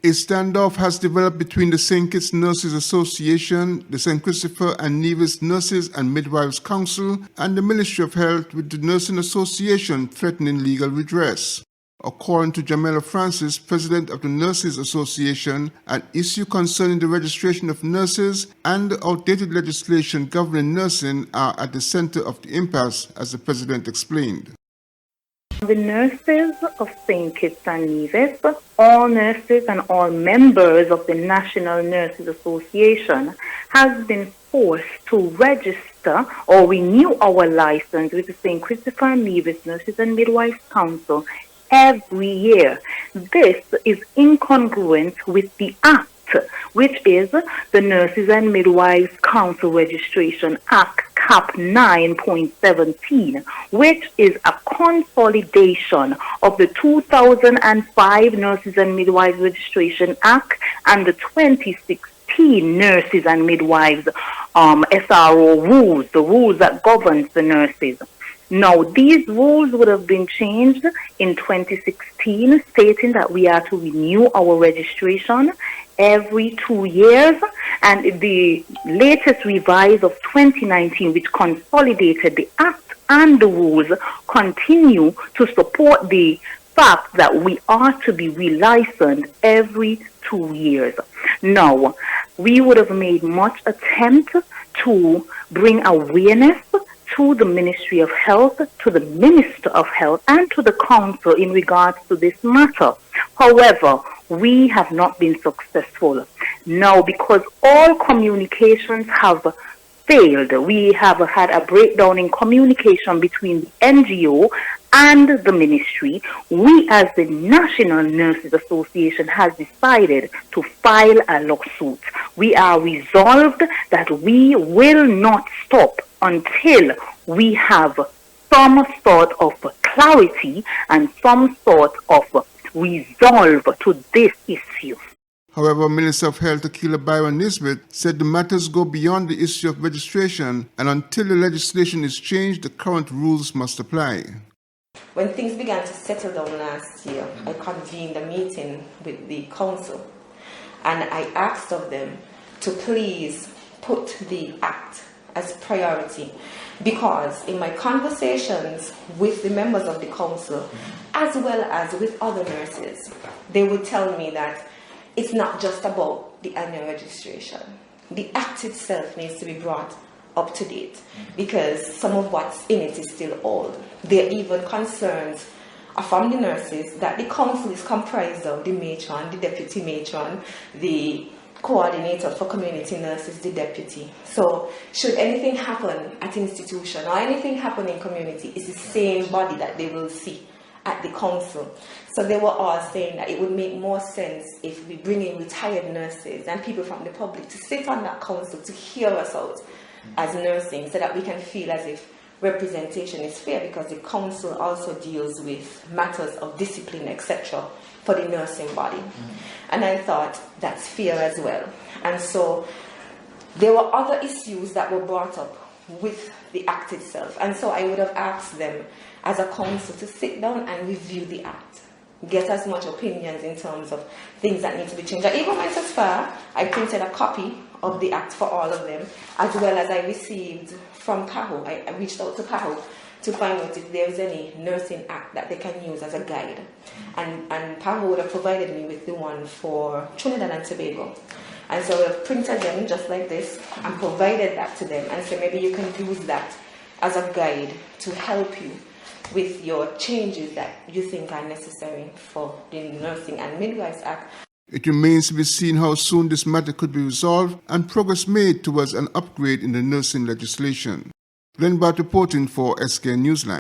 A standoff has developed between the St. Kitts Nurses Association, the St. Christopher and Nevis Nurses and Midwives Council, and the Ministry of Health, with the Nursing Association threatening legal redress. According to Jamela Francis, president of the Nurses Association, an issue concerning the registration of nurses and the outdated legislation governing nursing are at the center of the impasse, as the president explained. The nurses of St. Kitts and Nevis, all nurses and all members of the National Nurses Association, has been forced to register or renew our license with the St. Christopher and Nevis Nurses and Midwives Council every year. This is incongruent with the Act, which is the Nurses and Midwives Council Registration Act, Cap 9.17, which is a consolidation of the 2005 Nurses and Midwives Registration Act and the 2016 Nurses and Midwives SRO rules, the rules that governs the nurses. Now, these rules would have been changed in 2016, stating that we are to renew our registration every 2 years, and the latest revise of 2019, which consolidated the Act and the rules, continue to support the fact that we are to be relicensed every 2 years. Now, we would have made much attempt to bring awareness to the Ministry of Health, to the Minister of Health, and to the Council in regards to this matter. However, we have not been successful. Now, because all communications have failed, we have had a breakdown in communication between the NGO and the ministry, we as the National Nurses Association has decided to file a lawsuit. We are resolved that we will not stop until we have some sort of clarity and some sort of resolve to this issue. However, Minister of Health Akila Byron Nisbet said the matters go beyond the issue of registration, and until the legislation is changed, the current rules must apply. When things began to settle down last year, I convened a meeting with the council, and I asked of them to please put the Act as priority, because in my conversations with the members of the council, as well as with other nurses, they would tell me that it's not just about the annual registration. The Act itself needs to be brought up to date, because some of what's in it is still old. There are even concerns from the nurses that the council is comprised of the matron, the deputy matron, the coordinator for community nurses, the deputy. So should anything happen at institution or anything happen in community, it's the same body that they will see at the council. So they were all saying that it would make more sense if we bring in retired nurses and people from the public to sit on that council to hear us out as nursing, so that we can feel as if representation is fair, because the council also deals with matters of discipline, etc., for the nursing body. And I thought that's fair as well. And so there were other issues that were brought up with the Act itself. And so I would have asked them as a council to sit down and review the Act, get as much opinions in terms of things that need to be changed. I even went as far, I printed a copy of the Act for all of them, as well as I received from PAHO. I reached out to PAHO to find out if there's any nursing act that they can use as a guide. And PAHO would have provided me with the one for Trinidad and Tobago. And so I would have printed them just like this and provided that to them and said, maybe you can use that as a guide to help you with your changes that you think are necessary for the Nursing and Midwives Act. It remains to be seen how soon this matter could be resolved and progress made towards an upgrade in the nursing legislation. Glenn Bart reporting for SK Newsline.